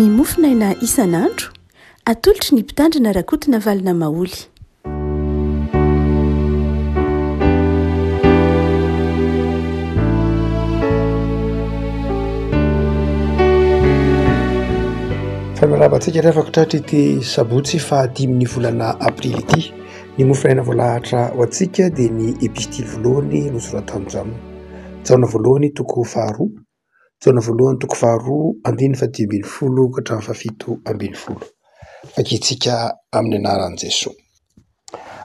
ny mofinaina isan'andro atolotry ny mpitandrina rakotina valina maoly. Famirabantsika rehefa tratra ity sabotsy faha-5 volana aprily ity. Ny mofinaina voalahatra ho antsika dia ny epistily voalohany nosoratany Jaona. Jaona voalohany toko faharoa, Jaona voalohany toko faharoa, 2:10 Vakiantsika amin'ny anaran'i Jesosy.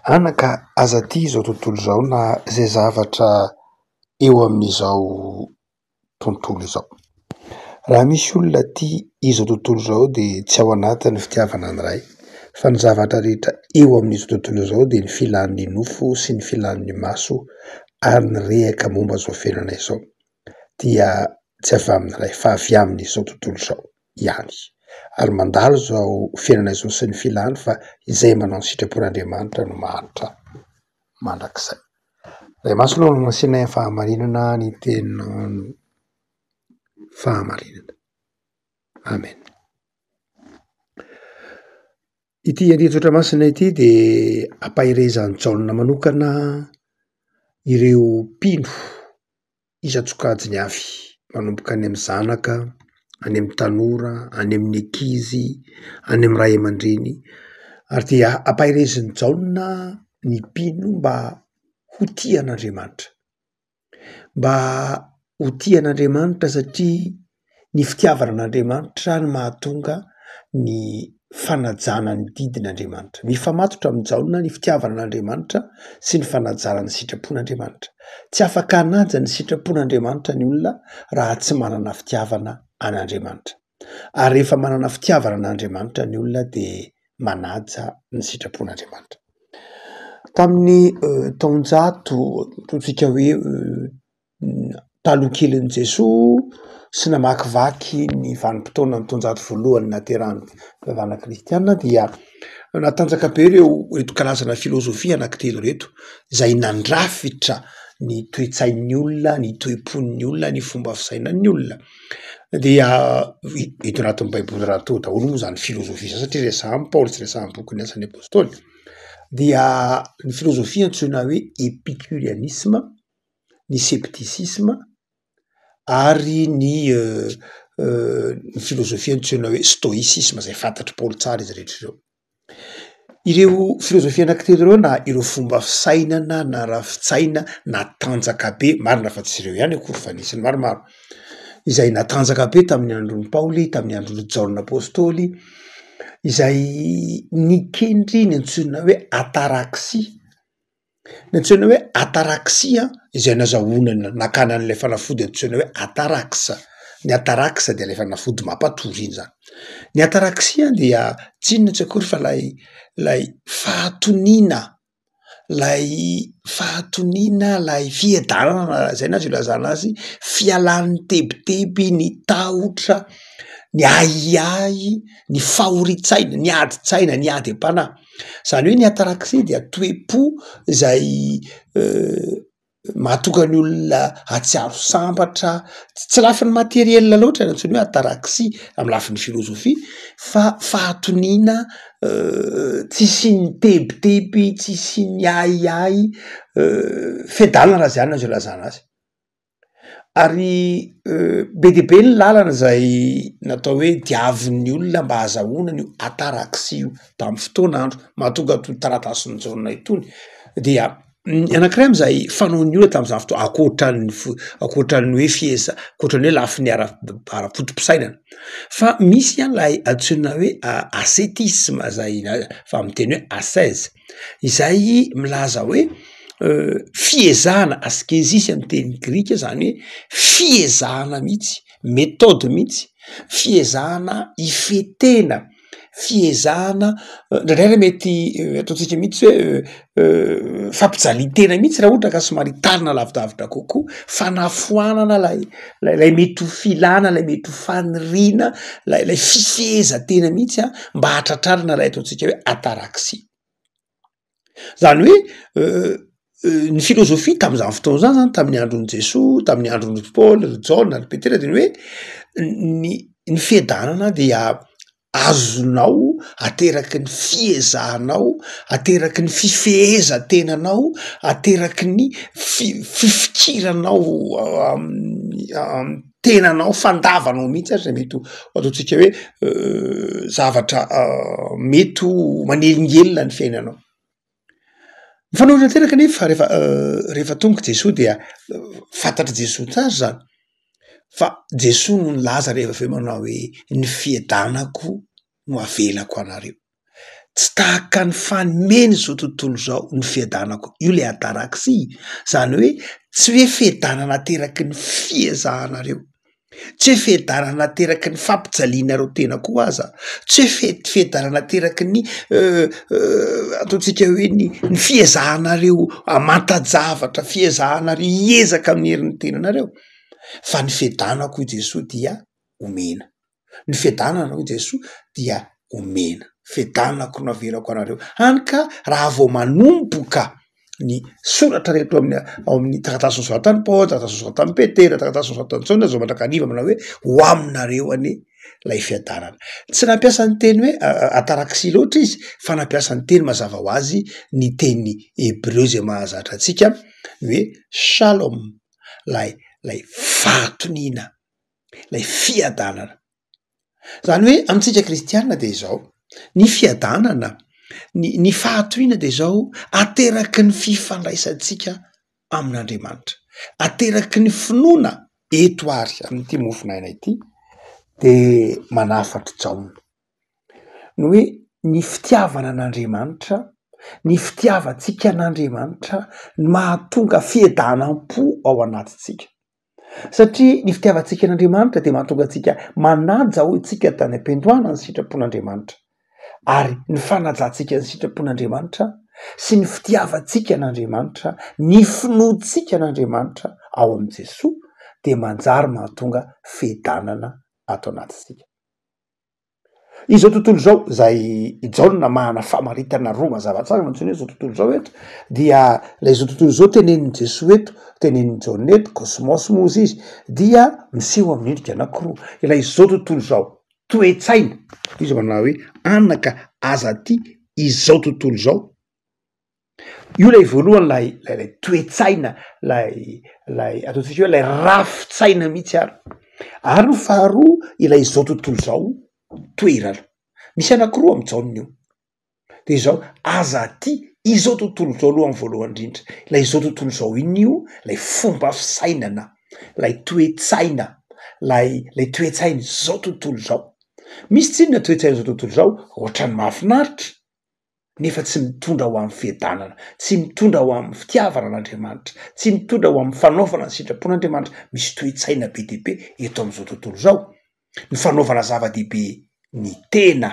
Anaka aza ty izao tontolo izao na izay zavatra eo amin'izao tontolo izao. Raha misy olona ty izao tontolo izao dia tsy ao anatin'ny fitiavana an'iray, fa ny zavatra rehetra eo amin'izao tontolo izao dia ny filan'ny nofo sy ny filan'ny maso ary ny rehaka momba izao fiainana izao dia tsy avy amin'iray fa avy amin'izao tontolo izao ihany. Ary mandalo izao fiainana izao sy ny filany fa izay manao ny sitrapon'Andriamanitra no mahantra mandrakizay. Ray maso aloha no nasianay fahamarinana ny teninao fahamarinana. Amen. Ity andrin-tsotra masina ity dia ampahirezan'ny Jaona manokana ireo mpino isan-tsokajiny avy, manomboka any amin'ny zanaka, any amin'ny tanora, any amin'ny ankizy, any amin'ny ray aman-dreny, ary dia ampahirezan'ny Jaona ny mpino mba ho tia an'Andriamanitra. Mba ho tia an'Andriamanitra satria ny fitiavana an'Andriamanitra no mahatonga ny fanajana ny didin'Andriamanitra. Mifamatotra amin'ny Jaona ny fitiavana an'Andriamanitra sy ny fanajana ny sitrapon'Andriamanitra. Tsy afaka hanaja ny sitrapon'Andriamanitra ny olona raha tsy manana fitiavana an'Andriamanitra. Ary rehefa manana fitiavana an'Andriamanitra ny olona dia manaja ny sitrapon'Andriamanitra. Tamin'ny taonjato totsika hoe taloha kelin'i Jesosy sy namakivaky ny vanim-potoana ny taonjato voalohany naterahan'ny fivavahana kristiana dia natanjaka be reto karazana filôzofia anankitelo reto izay nandrafitra ny toe-tsain'ny olona, ny toe-pon'ny olona, ny fomba fisainan'ny olona. Dia eto anatin'ny baiboly raha tao daholo moa izany filôzofia satria resahan'i Paoly sy resahan'ny bokin'ny Asan'ny Apôstôly. Dia ny filôzofia antsoina hoe épicurianisme, ny scepticisme ary ny filôzofia antsoina hoe stoïcisme izay fantatry Paoly tsara izy rehetra ireo. Ireo filôzofia anankitelo ireo na ireo fomba fisainana na raha-fitsaina natanjaka be, marina fa tsy ireo ihany akory fa nisy ny maromaro izay natanjaka be tamin'ny andron'ny Paoly, tamin'ny andron'ny Jaona Apôstôly, izay nikendry ny antsoina hoe ataraxie. Ny antsoina hoe ataraxia izay nazahoana nakana an'ilay fanafody antsoina hoe ataraxa. Ny ataraxa dia ilay fanafody mampatory iny zany. Ny ataraxia dia tsy inona tsy akory fa lay fahatoniana, lay fiedanana zay na azo ilazana azy, fialan'ny tebiteby, ny tahotra, ny ahiahy, ny fahoritsaina, ny adi-tsaina, ny ady am-panahy. Zany hoe ny ataraxia dia toe-po izay mahatonga ny olona hatsiaro sambatra, tsy lafin'ny materiel loatra ny antsoina hoe ataraxia amin'ny lafin'ny filôzofia, fa fahatoniana, tsisy ny tebiteby, tsisy ny ahiahy, fiadanana raha zany azo ilazana azy. Ary be dia be ny lalana izay natao hoe diavin'ny olona mba hahazahoana ny ataraxia io tamin'ny fotoan'andro mahatonga itony taratasiny Jaona itony. Dia anankiray amin'izay fanaon'ny olona tamin'izany fotoana ankoatran'ny hoe ankoatran'ny hoe lafin'ny ara-potom-pisainana. Fa misy an'ilay antsoina hoe ascétisme izay fa amin'ny teny hoe ascèse, izay milaza hoe fiezahana, askezisy amin'ny teny grika zany hoe fiezahana mihitsy, méthode mihitsy, fiezahana ifetena, fiezahana ndraindray mety ataontsika mihitsy hoe fampijalian-tena mihitsy raha ohatra ka somary talina lavidavitra kokoa, fanafoanana lay mety ho filana, lay mety ho faniriana, lay fifehezan-tena mihitsy mba hatratrarina lay ataontsika hoe ataraxia. Zany hoe ny filôzofia tamin'izany fotoana zany tamin'ny andron'i Jesosy, tamin'ny andron'ny Paoly, ry Jaona, ry Petera dia ny hoe ny ny fiadanana dia azonao ateraky ny fiezahanao, ateraky ny fifehezan-tenanao, ateraky ny fifikiranao tenanao, fandavanao mihitsy ary zay mety ataotsika hoe zavatra mety ho manelingelina ny fiainanao. Mifanaovana teraky nefa rehefa tonga Jesosy dia fantatry Jesosy tsara zany fa Jesosy no nilaza rehefa aveo manao hoe ny fiadanako no avelako anareo. Tsy tahaka ny fanomeny zao tontolo zao ny fiadanako, io le ataraksy, zany hoe tsy hoe fiadanana ateraky ny fiezahanareo, tsy hoe fiadanana ateraky ny fampijalianareo tena koa aza, tsy hoe fiadanana ateraky ny ataotsika hoe ny fiezahanareo amantajavatra, fiezahanareo hiezaka amin'ny herin'ny tenanareo, fa ny fiadanako i Jesosy dia omena. Ny fiadanana i Jesosy dia omena. Fiadanako no avelako anareo. Hany ka raha vao manomboka ny soratra rehetra ao amin'ny taratasy nosoratan'i Paoly, taratasy nosoratan'i Petera, taratasy nosoratan'i Jaona, zao mandrakariva manao hoe ho aminareo anie lay fiadanana. Tsy nampiasa ny teny hoe ataraksy loatra izy, fa nampiasa ny teny mazava ho azy ny teny Hebreo zay mahazatra antsika hoe shalom, lay fatonina, lay fiadanana. Zany hoe amitsika kristianina de zao, ny fiadanana, ny fahatoina de zao ateraky ny fifandraisantsika amin'Andriamanitra, ateraky ny finoana eto ary amin'ity mofinaina ity de manafatra Jaona no hoe ny fitiavana an'Andriamanitra, ny fitiavantsika an'Andriamanitra mahatonga fiadanam-po ao anatintsika. Satria ny fitiavantsika an'Andriamanitra de mahatonga antsika manaja ho itsika tany am-piandohana ny sitrapon'Andriamanitra, ary ny fanajantsika ny sitrapon'Andriamanitra sy ny fitiavantsika an'Andriamanitra, ny finoantsika an'Andriamanitra ao am' Jesosy de manjary mahatonga fiadanana ato anatintsika. Izao tontolo zao zay Jaona mahana famaritana roa mazava tsara mantsiny hoe zao tontolo zao eto dia lay zao tontolo zao tenenin' Jesosy eto, tenenin' Jaona eto, cosmos moa izy dia miseho amin'ny endrika anankiroa. Ilay zao tontolo zao toe-tsaina, izy manao hoe anaka aza ty izao tontolo zao. Io lay voalohany lay toe-tsaina, lay ataotsika hoe lay rafitsaina mihitsy ary ny faharoa ilay zao tontolo zao toerana. Misy anankiroa amin'ny Jaona io. De zao aza ty izao tontolo zao aloha amin'ny voalohany indrindra. Lay izao tontolo zao iny io, lay fomba fisainana, lay toe-tsaina, lay toe-tsaina zao tontolo zao. Misy tsinona toe-tsaina zao tontolo zao? Ohatrany mahafinaritra, nefa tsy mitondra ho amin'ny fiadanana, tsy mitondra ho amin'ny fitiavana an'Andriamanitra, tsy mitondra ho amin'ny fanaovana ny sitrapon'Andriamanitra. Misy toe-tsaina be dehibe eto am'izao tontolo zao. Ny fanaovana zava-dehibe ny tena,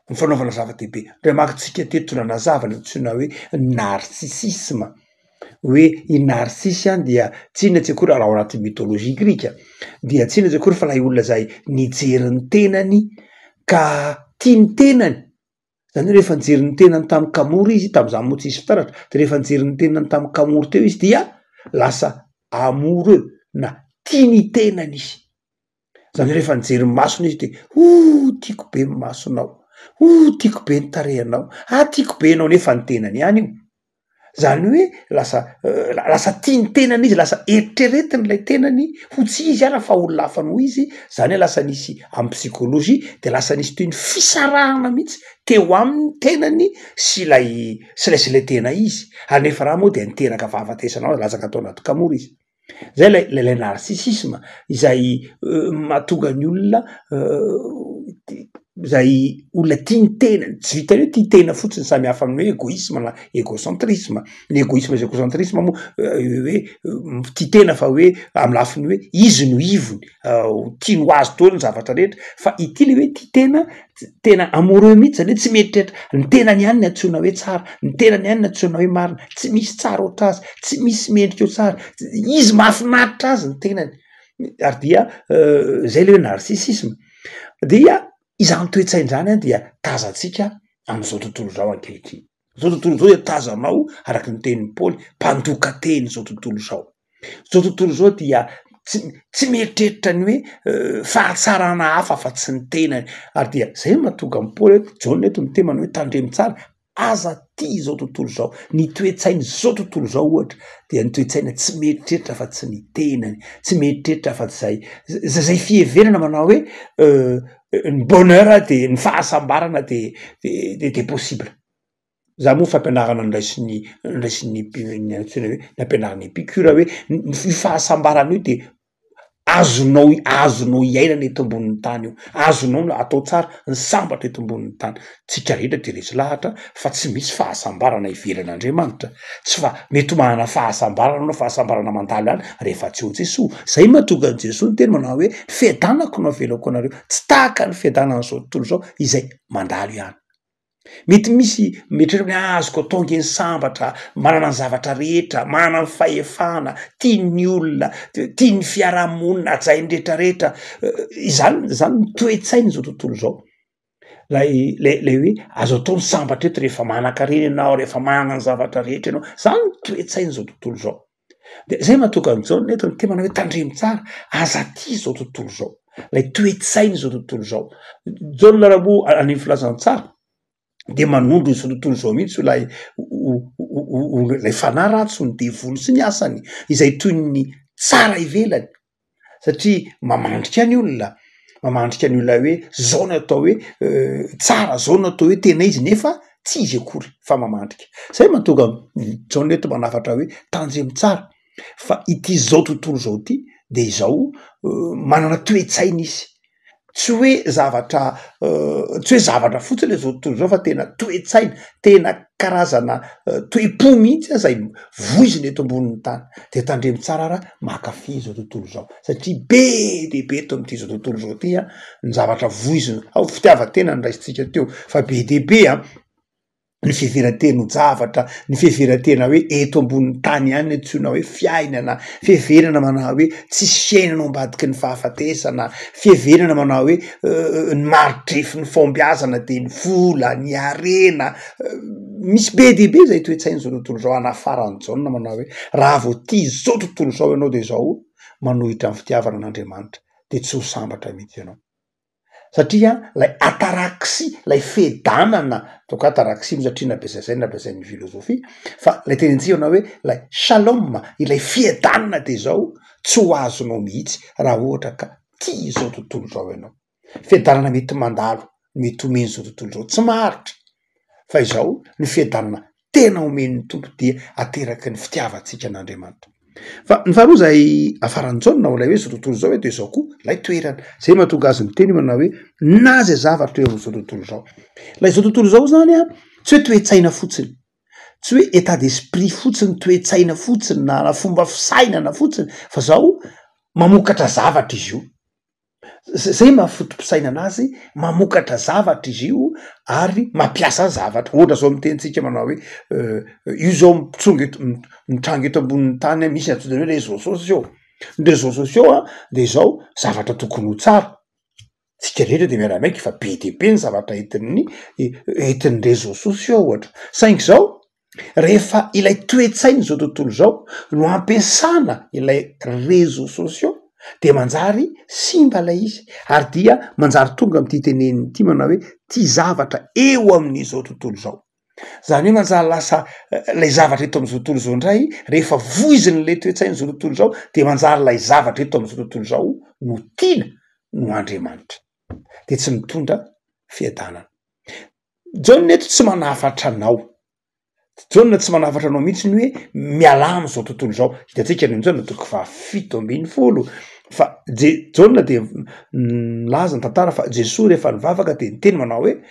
ny fanaovana zava-dehibe. Remaritsika teto nanazava ny antsoina hoe narcissisme, hoe i narcisse dia tsinona tsy akory raha ao anaty mytolojia grika, dia tsinona tsy akory fa lay olona zay nijery ny tenany ka tia ny tenany. Zany hoe rehefa nijery ny tenany tamin'ny Kamory izy, tam'izany moa tsisy fitaratra, de rehefa nijery ny tenany tamin'ny Kamory teo izy dia lasa amoureux na tia ny tenany izy. Zany rehefa nijery ny masony izy de tiako be ny masonao, tiako be ny tarehanao, tiako be anao, nefa ny tenany ihany io. Zany hoe lasa tia ny tenany izy, lasa eritreretiny lay tenany ho tsy izy ara fa olona hafa no izy. Zany hoe lasa nisy amin'ny psikolojia de lasa nisy toy ny fisarahana mihitsy teo amin'ny tenany sy lay tena izy. Ary nefa raha moa de niteraka fahafatesanao, lazaka atao anaty Kamory izy. Zay lay narcissisme izay mahatonga ny olona zay olona tia ny tenany, tsy vitany hoe tia tena fotsiny, samy hafa amin'ny hoe égoïsme na égocentrisme. Ny égoïsme sy égocentrisme moa hoe tia tena fa hoe amin'ny lafiny hoe izy no ivony, tia no azo tao ny zavatra rehetra, fa ity le hoe tia tena amoureux mihitsy, zany hoe tsy mieritreritra ny tenany ihany ny antsoina hoe tsara, ny tenany ihany ny antsoina hoe marina, tsy misy tsara oatra azy, tsy misy mendrika eo tsara, izy mahafinaritra azy ny tenany. Ary dia zay le hoe narcissisme. Dia izany toe-tsaina zany dia tazantsika am'izao tontolo zao ankehitriny. Zao tontolo zao dia tazanao araky ny tenin'ny Paoly, mpandoka teny zao tontolo zao. Zao tontolo zao dia tsy mieritreritrany hoe fahatsarana hafa fa tsy ny tenany ary dia zay mahatonga am'paoly Jaona eto mitemana hoe tandremo tsara aza ty zao tontolo zao ny toetsainy zao tontolo zao ohatra dia ny toetsaina tsy mieritreritra fa tsy ny tenany tsy mieritreritra fa tsy zay fieverana manao hoe ny bonheur de ny fahasambarana de possible za moa fampianarana ndraisin'ny tsena hoe nampianarany epicure hoe ny fahasambarana io de azonao iainana eto ambonin'ny tany io azonao atao tsara ny sambatra eto ambonin'ny tany tsika rehetra de resy lahatra fa tsy misy fahasambarana ivelan'Andriamanitra tsy fa mety manana fahasambarana anao fahasambarana mandalo any rehefa tsy ho Jesoa zay mahatonga an Jesoa ny teny manao hoe fiadanako no avelako anareo tsy tahaka ny fiadanana zao tontolo zao izay mandalo ihany mety misy mieritreritra azoko ataonge ny sambatra manana ny zavatra rehetra manana ny fahefana tiany olona tiany fiarahamonina ajainy rehetrarehetra zany toetsainy zao tontolo zao lay hoe azo atao ny sambatra eto rehefa manan-karena ianao rehefa manana ny zavatra rehetra ianao zany toetsainy zao tontolo zao de zay mahatonga an'izao neto ny temana hoe tandremo tsara aza ty zao tontolo zao lay toetsainy zao tontolo zao Jaona raha moa any filazany tsara de manondro izao tontolo zao mihitsy lay fanahy ratsy ny devony sy ny asany izay toy ny tsara ivelany satria mamandrika ny olona hoe zao ny atao hoe tsara zao ny atao hoe tena izy nefa tsy izy akory fa mamandrika zay mahatonga Jaona eto manafatra hoe tandremo tsara fa ity zao tontolo zao ty de izao manana toetsaina izy tsy hoe zavatra fotsiny le zao tontolo zao fa tena toetsaina tena karazana toe-po mihitsy zay voizina eto ambonin'ny tany de tandremo tsara raha mankafy zao tontolo zao satria be de be eto am'ty zao tontolo zao ty ny zavatra voizina ao fitiavatena ny raisitsika teo fa be de be ny fiheverantena ho javatra ny fiheverantena hoe eto ambonin'ny tany ihany antsoina hoe fiainana fiheverana manao hoe tsisy fiainanao ambadiky ny fahafatesana fiheverana manao hoe ny marotrefy ny fombiazana de ny vola ny arena misy be de be zay toetsainy zao tontolo zao anafarany Jaona manao hoe raha vo ty zao tontolo zao ianao de zao manohitra ny fitiavana an'Andriamanitra de tsy ho sambatra mihitsy ianao satria lay ataraksy lay fedanana toka ataraksy satria nabesain'ny filozofia fa lay tenentsika na hoe lay shalom ilay fiedanana de zao tsy ho azonao mihitsy raha ohatra ka ty zao tontolo zao ianao fiedanana mety mandalo mety omeny zao tontolo zao tsy maharitra fa izao ny fiedanana tena omen'ny tompo dia ateraky ny fitiavatsika an'Andriamanitra fa ny faharoa zay afaran'ny Jaona ho lay hoe zao tontolo zao hoe de zao koa lay toerana zay mahatonga azy miteny manao hoe na zay zavatra eo am'zao tontolo zao lay zao tontolo zao zany tsy hoe toetsaina fotsiny tsy hoe état d'esprit fotsiny toetsaina fotsiny na fomba fisainana fotsiny fa zao mamokatra zavatra izy io zay mahafotom-pisaina anazy mamokatra zavatra izy io ary mampiasa zavatra ohatra zao mitentsika manao hoe io zao mitrango eto ambonin'ny tany misy antsoina hoe réseaux sociaux ny réseaux sociaux de zao zavatra tokony ho tsara tsika rehetra de miara-maiky fa be de be ny zavatra entin'ny réseaux sociaux ohatra saingy zao rehefa ilay toetsainy zao tontolo zao no ampiasana ilay réseaux sociaux de manjary simba lay izy ary dia manjary tonga am'ty teneniny ty manao hoe ty zavatra eo amin'izao tontolo zao zany hoe manjary lasa lay zavatra eto am'izao tontolo zao indray rehefa voiziny le toetsainy zao tontolo zao de manjary lay zavatra eto am'izao tontolo zao no tiana no Andriamanitra de tsy mitondra fiadanana Jaona eto tsy manafatra anao Jaona tsy manafatra anao mihitsy ny hoe mialamy zao tontolo zao hitatsika ny Jaona toko 7:10 fa Jaona de milaza ny tantara fa Jesoa rehefa nivavaka de niteny manao hoe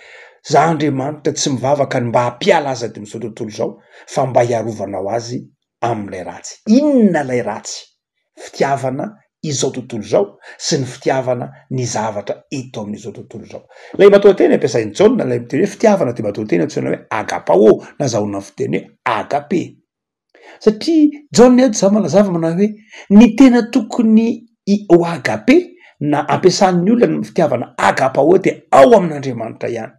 za Andriamanitra tsy mivavaka ny mba hampiala azy de am'izao tontolo zao fa mba hiarovanao azy am'lay ratsy inona lay ratsy fitiavana izao tontolo zao sy ny fitiavana ny zavatra eto amin'izao tontolo zao lay matoa-teny ampiasainy Jaona lay miteny hoe fitiavana de matoa-teny antsoina hoe agapao nazahona fiteny hoe agape satria Jaona eto za manazava manao hoe ny tena tokony ho agape na ampiasan'ny olona ny fitiavana agapao de ao amin'Andriamanitra ihany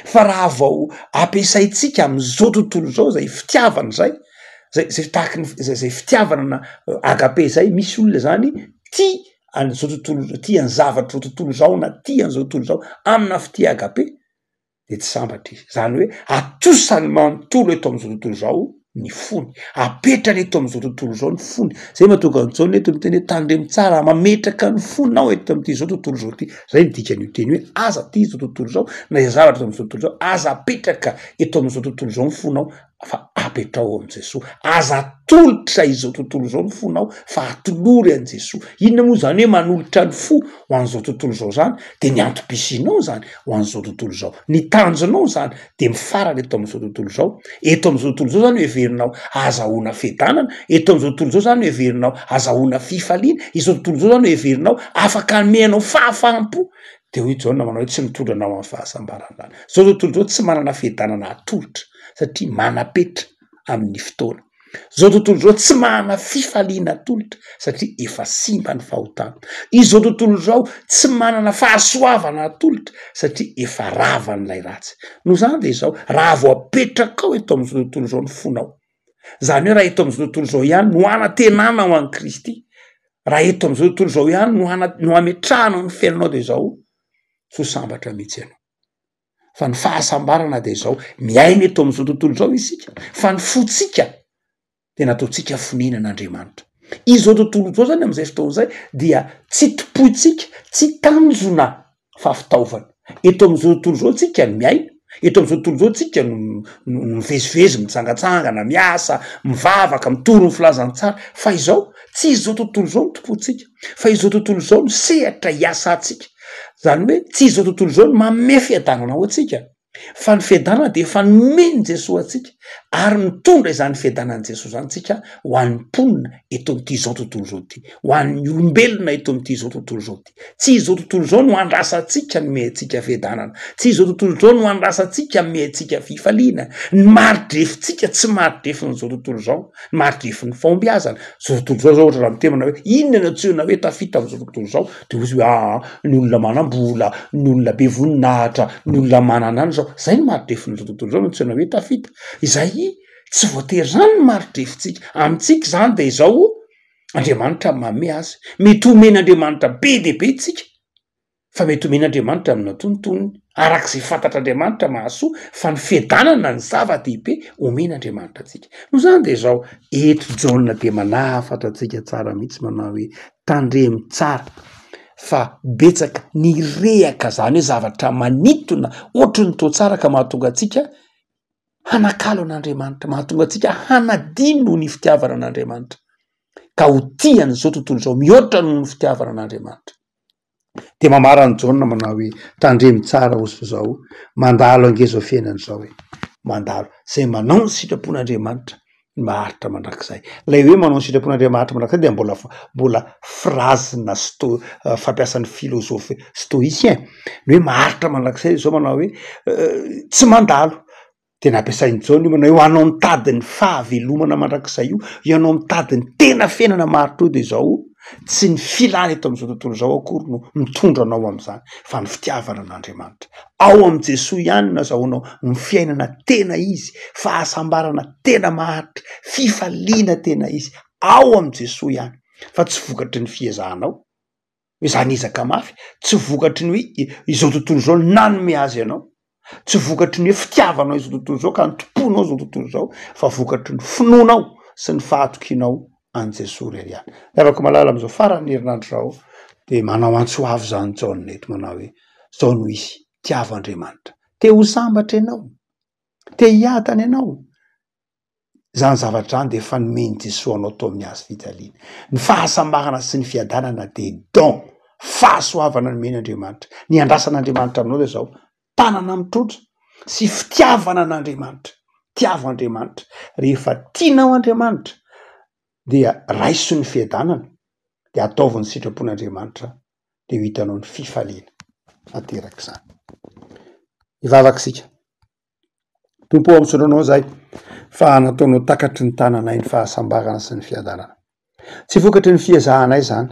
fa raha vao ampiasaitsika am'izao tontolo zao zay fitiavana zay tahakny zay fitiavana na agape zay misy olona zany tia an'izao tontolo tia ny zavatra zao tontolo zao na tia an'izao tontolo zao amina fitia agape de tsy sambatra izy zany hoe atosany manontolo eto am'izao tontolo zao ny fony apetrany eto am'izao tontolo zao ny fony zay mahatonga an'izao eto miteny hoe tandremo tsara mametraka ny fonao eto am'ty zao tontolo zao ty zay midikany teny hoe aza ty zao tontolo zao na izay zavatra eto am'izao tontolo zao aza apetraka eto am'izao tontolo zao ny fonao fa apetrao am' Jesosy aza atolotra izao tontolo zao ny fonao fa atolory an' Jesosy inona moa zany hoe manolotra ny fo ho an'izao tontolo zao zany de ny antom-pisinao zany ho an'izao tontolo zao ny tanjonao zany de mifarana eto am'izao tontolo zao eto am'izao tontolo zao zany heverinao azahoana fiadanana eto am'izao tontolo zao zany heverinao azahoana fifaliana izao tontolo zao zany heverinao afaka ameanao fahafaham-po de hoe Jaona manao hoe tsy mitondra anao amin'ny fahasambarana zany zao tontolo zao tsy manana fiadanana atolotra satria manapetra amin'ny fotoana zao tontolo zao tsy manana fifaliana atolotra satria efa simba ny fahotana izao tontolo zao tsy manana fahasoavana atolotra satria efa rava n'ilay ratsy no zany de zao raha vao apetraka ao eto am'izao tontolo zao ny fonao zany hoe raha eto am'izao tontolo zao ihany no anantenana ho an'i Kristy raha eto am'izao tontolo zao ihany no ametrahanao ny fiainanao de zao so sambatra mihitsy ianao fa ny fahasambarana de zao miaina eto am'izao tontolo zao isika fa ny fotsika de nataotsika foninan'Andriamanitra izao tontolo zao zany am'izay fotoana zay dia tsy topoitsika tsy tanjona fa fitaovana eto am'izao tontolo zao tsika ny miaina eto am'izao tontolo zao tsika no mivezivezy mitsangatsangana miasa mivavaka mitoro ny filazantsara fa izao tsy izao tontolo zao ny topotsika fa izao tontolo zao no sehatra hiasa atsika zany hoe tsy izao tontolo zao no manome fiadanana ao atsika fa ny fiadanana de efa nomeny Jesosy atsika ary mitondra izany fiadanany Jesosy zany tsika ho an'ny mponina eto am'ty zao tontolo zao ty ho an'ny olombelona eto am'ty zao tontolo zao ty tsy izao tontolo zao no andrasantsika nome atsika fiadanana tsy izao tontolo zao no andrasantsika nome atsika fifaliana ny maridrefintsika tsy maridrefin'izao tontolo zao ny maridrefin'ny fombiazana zao tontolo zao zao ohatra raha mitemana hoe inona no antsoina hoe tafita am'izao tontolo zao de ozy hoe ny olona manam-bola ny olona be voninahitra ny olona mananany zao zay ny maridrefin'izao tontolo zao no antsoina hoe tafita izay tsy voatery zany ny maridrefintsika amitsika zany de zao Andriamanitra manome azy mety omen'Andriamanitra be de be tsika fa mety omen'Andriamanitra amin'ny antonontonony arak'izay fantatr'Andriamanitra mahasoa fa ny fiadanana ny zava-dehibe omen'Andriamanitra atsika no zany de zao eto Jaona de manafatra atsika tsara mihitsy manao hoe tandremo tsara fa betsaka ny rehaka zany hoe zavatra manitona ohatry ny to tsara ka mahatonga atsika hanakalo an'Andriamanitra mahatonga atsika hanadino ny fitiavana an'Andriamanitra ka ho tiany zao tontolo zao mihoatra noho ny fitiavana an'Andriamanitra de mamarany Jaona manao hoe tandremo tsara ozy zao mandalo angezo fiainany zao hoe mandalo zay manao ny sitrapon'Andriamanitra maharitra mandrakizay lay hoe manao ny sitrapon'Andriamanitra mandrakizay de mbola frazina fampiasan'ny filozofy stoicien ny hoe maharitra mandrakizay zao manao hoe tsy mandalo de nampiasainy Jaona io manao hoe ho anao mitady ny fahavelomana mandrakizay io ianao mitady ny tena fiainana maharitra io de zao tsy ny filana eto am'izao tontolo zao akory no mitondra anao am'izany fa ny fitiavana an'Andriamanitra ao am' Jesosy ihany nazahoanao ny fiainana tena izy fahasambarana tena maharitra fifaliana tena izy ao am' Jesosy ihany fa tsy vokatry ny fiezahanao hoe zany izaka mafy tsy vokatry ny hoe izao tontolo zao nanome azy ianao tsy vokatry ny hoe fitiavanao izao tontolo zao ka nitomponao zao tontolo zao fa vokatry ny finoanao sy ny fahatokinao an Jesosy rery ihany afaka malala am'izao farany herinandro zao de manao antsoavy zany Jaona eto manao hoe zao no izy tiavandriamanitra te ho sambatra ianao te hiatana ianao zany zavatra zany de efa nomeny Jesosy anao tao amin'ny hazo fijaliana ny fahasambarana sy ny fiadanana de don fahasoavana nomen'Andriamanitra ny andrasan'Andriamanitra aminao de zao tanana mitrotra sy fitiavana an'Andriamanitra tiavo Andriamanitra rehefa tianao Andriamanitra dia raiso ny fiadanana de ataovy ny sitrapon'Andriamanitra de ho hitanao ny fifaliana aterak'izany ivavakisika tompo am'soranao zay fa nataonao takatry ny tananay ny fahasambarana sy ny fiadanana tsy vokatry ny fiezahanay zany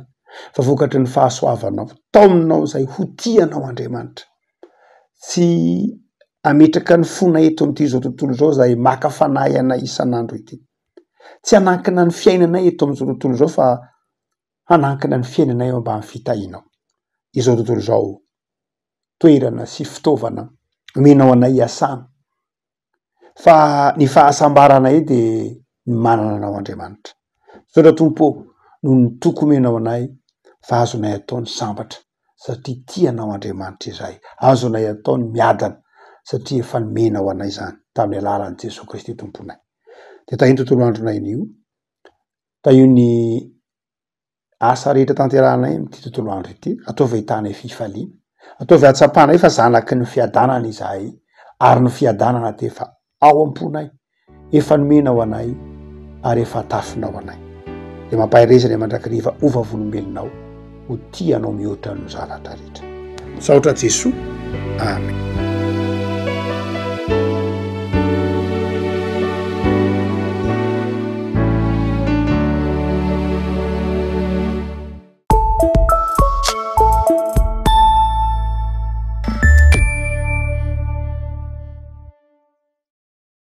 fa vokatry ny fahasoavanao taominao zay ho tianao Andriamanitra tsy ametraka ny fona eto am'ty zao tontolo zao zay maka fanahy anay isan'andro ity tsy anankina ny fiainanay eto am'izao tontolo zao fa hanankina ny fiainanay eo ambany fitahinao. Izao tontolo zao toerana sy fitaovana omenao anay iasana. Fa ny fahasambaranay de ny manana anao Andriamanitra. Saotra Tompo, noho ny toko omenao anay fa azonay ataony sambatra satria tianao Andriamanitra izay. Azonay ataony miadana satria efa nomenao anay zany tamin'ny alalan'i Jesosy Kristy Tomponay. De tahiny tontolo andronay io, tahio ny asa rehetra tanterahanay am'ty tontolo andro ity, ataovy ahitanay fifaliana, ataovy atsapanay fa zanaky ny fiadanana izahay, ary ny fiadanana de efa ao am-ponay, efa nomenao anay ary efa tafinao anay. De mampahirezana mandrakariva ovavolombelonao ho tianao mihoatra ny zavatra rehetra. Saotra Jesosy. Amen.